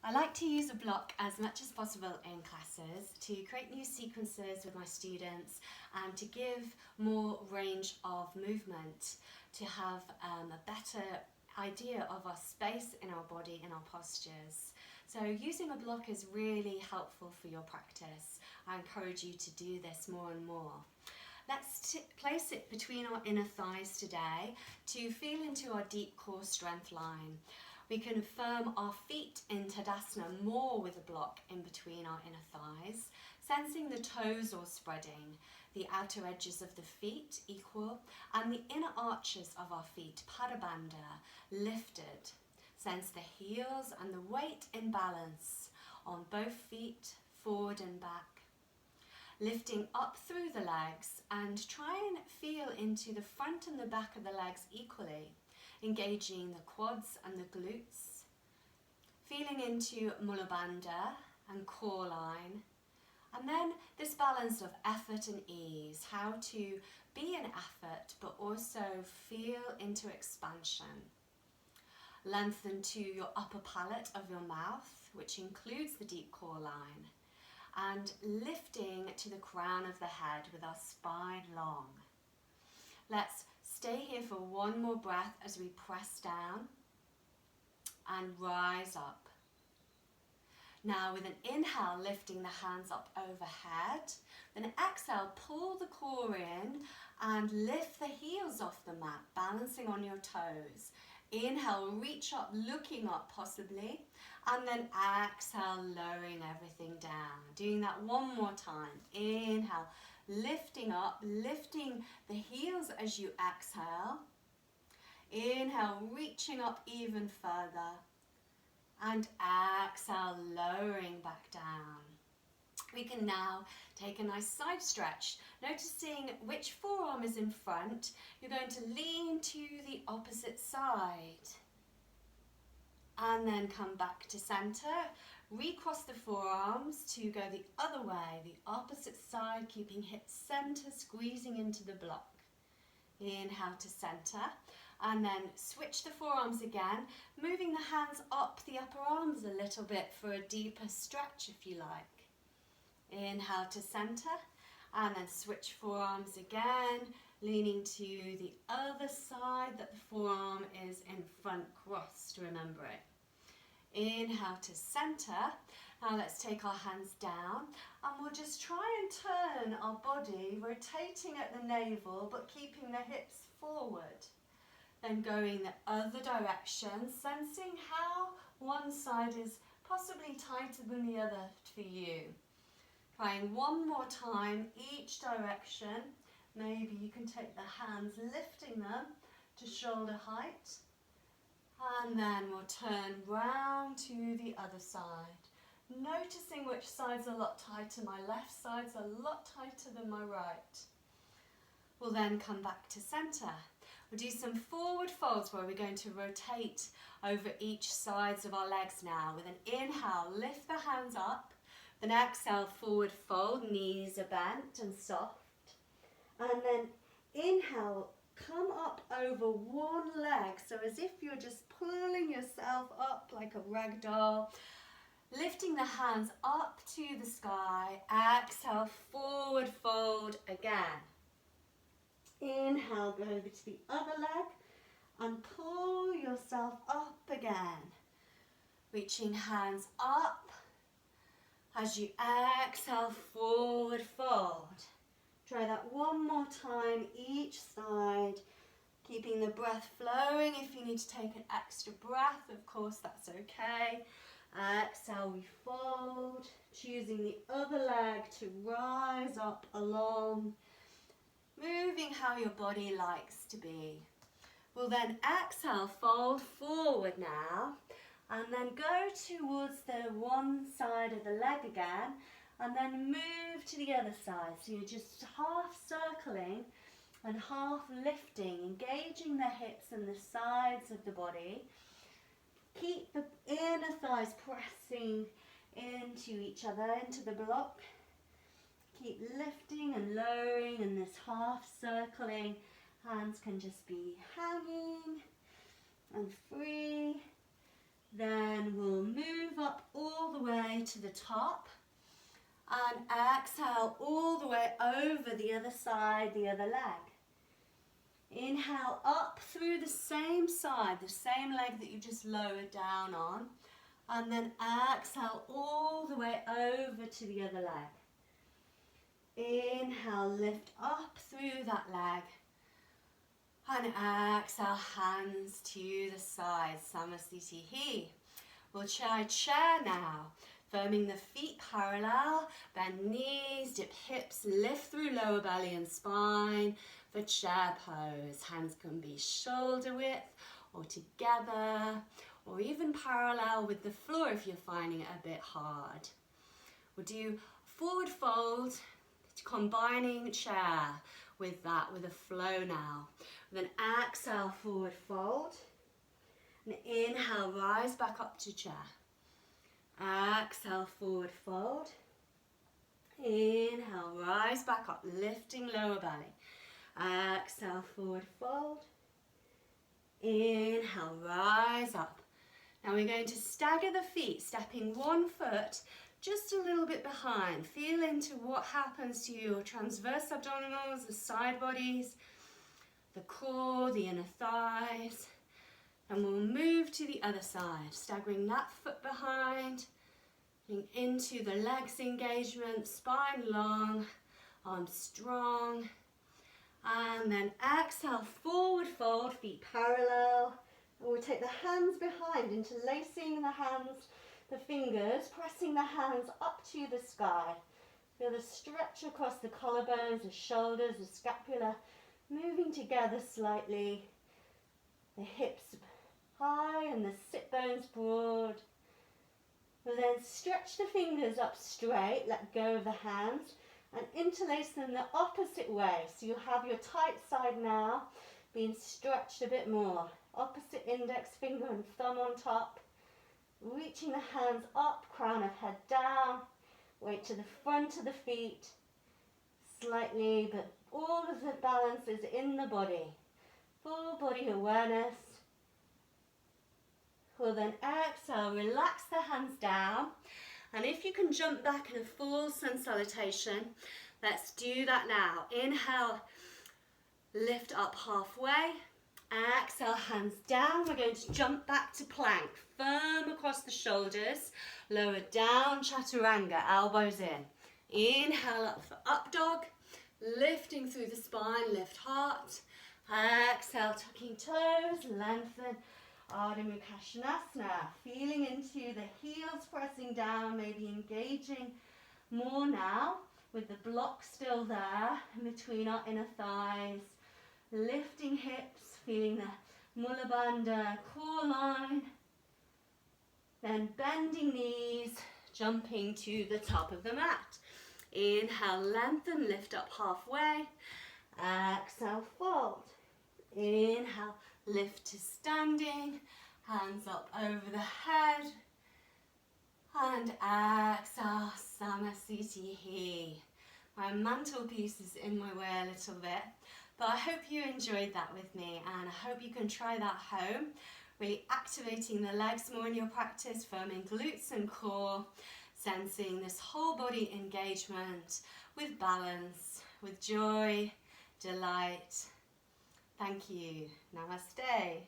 I like to use a block as much as possible in classes to create new sequences with my students and to give more range of movement, to have a better idea of our space in our body and our postures. So using a block is really helpful for your practice. I encourage you to do this more and more. Let's place it between our inner thighs today to feel into our deep core strength line. We can firm our feet in Tadasana more with a block in between our inner thighs, sensing the toes all spreading, the outer edges of the feet equal, and the inner arches of our feet, Padabandha, lifted. Sense the heels and the weight in balance on both feet, forward and back. Lifting up through the legs and try and feel into the front and the back of the legs equally, engaging the quads and the glutes. Feeling into Mula Bandha and core line. And then this balance of effort and ease, how to be in effort but also feel into expansion. Lengthen to your upper palate of your mouth, which includes the deep core line. And lifting to the crown of the head with our spine long. Let's stay here for one more breath as we press down and rise up. Now with an inhale, lifting the hands up overhead. Then exhale, pull the core in and lift the heels off the mat, balancing on your toes. Inhale, reach up, looking up possibly. And then exhale, lowering everything down. Doing that one more time. Inhale, lifting up, lifting the heels as you exhale. Inhale, reaching up even further. And exhale, lowering back down. We can now take a nice side stretch, noticing which forearm is in front. You're going to lean to the opposite side. And then come back to center. Recross the forearms to go the other way, the opposite side, keeping hips center, squeezing into the block. Inhale to center. And then switch the forearms again, moving the hands up the upper arms a little bit for a deeper stretch if you like. Inhale to center, and then switch forearms again, leaning to the other side that the forearm is in front crossed, remember it. Inhale to center. Now let's take our hands down and we'll just try and turn our body, rotating at the navel but keeping the hips forward. Then going the other direction, sensing how one side is possibly tighter than the other for you. Trying one more time each direction. Maybe you can take the hands, lifting them to shoulder height. And then we'll turn round to the other side. Noticing which side's a lot tighter. My left side's a lot tighter than my right. We'll then come back to center. We'll do some forward folds where we're going to rotate over each sides of our legs now. With an inhale, lift the hands up. Then exhale, forward fold, knees are bent and soft. And then inhale, come up over one leg. So as if you're just pulling yourself up like a rag doll. Lifting the hands up to the sky. Exhale, forward fold again. Inhale, go over to the other leg and pull yourself up again. Reaching hands up as you exhale, forward fold. Try that one more time each side, keeping the breath flowing. If you need to take an extra breath, of course, that's okay. Exhale, we fold, choosing the other leg to rise up along. Moving how your body likes to be. We'll then exhale, fold forward now, and then go towards the one side of the leg again, and then move to the other side. So you're just half circling and half lifting, engaging the hips and the sides of the body. Keep the inner thighs pressing into each other, into the block. Keep lifting and lowering, and this half circling. Hands can just be hanging and free. Then we'll move up way to the top. And exhale all the way over the other side, the other leg. Inhale up through the same side, the same leg that you just lowered down on. And then exhale all the way over to the other leg. Inhale, lift up through that leg. And exhale, hands to the side, Samasthiti. We'll try chair now. Firming the feet parallel, bend knees, dip hips, lift through lower belly and spine for chair pose. Hands can be shoulder width or together or even parallel with the floor if you're finding it a bit hard. We'll do forward fold, combining chair with that, with a flow now. Then exhale, forward fold. And inhale, rise back up to chair. Exhale, forward fold. Inhale, rise back up, lifting lower belly. Exhale, forward fold. Inhale, rise up. Now we're going to stagger the feet, stepping one foot just a little bit behind. Feel into what happens to your transverse abdominals, the side bodies, the core, the inner thighs. And we'll move to the other side, staggering that foot behind, into the legs engagement, spine long, arms strong. And then exhale, forward fold, feet parallel. And we'll take the hands behind, interlacing the hands, the fingers, pressing the hands up to the sky. Feel the stretch across the collarbones, the shoulders, the scapula, moving together slightly. The hips high and the sit bones broad. We'll then stretch the fingers up straight, let go of the hands and interlace them the opposite way. So you have your tight side now being stretched a bit more. Opposite index finger and thumb on top. Reaching the hands up, crown of head down. Weight to the front of the feet. Slightly, but all of the balance is in the body. Full body awareness. We'll then exhale, relax the hands down. And if you can jump back in a full sun salutation, let's do that now. Inhale, lift up halfway. Exhale, hands down. We're going to jump back to plank. Firm across the shoulders. Lower down, chaturanga, elbows in. Inhale up for up dog. Lifting through the spine, lift heart. Exhale, tucking toes, lengthen. Ardha Mukha Svanasana, feeling into the heels pressing down, maybe engaging more now with the block still there in between our inner thighs. Lifting hips, feeling the Mula Bandha core line. Then bending knees, jumping to the top of the mat. Inhale, lengthen, lift up halfway. Exhale, fold. Inhale, lift to standing, hands up over the head, and exhale, Samasthiti. My mantelpiece is in my way a little bit, but I hope you enjoyed that with me, and I hope you can try that home, really activating the legs more in your practice, firming glutes and core, sensing this whole body engagement with balance, with joy, delight. Thank you. Namaste.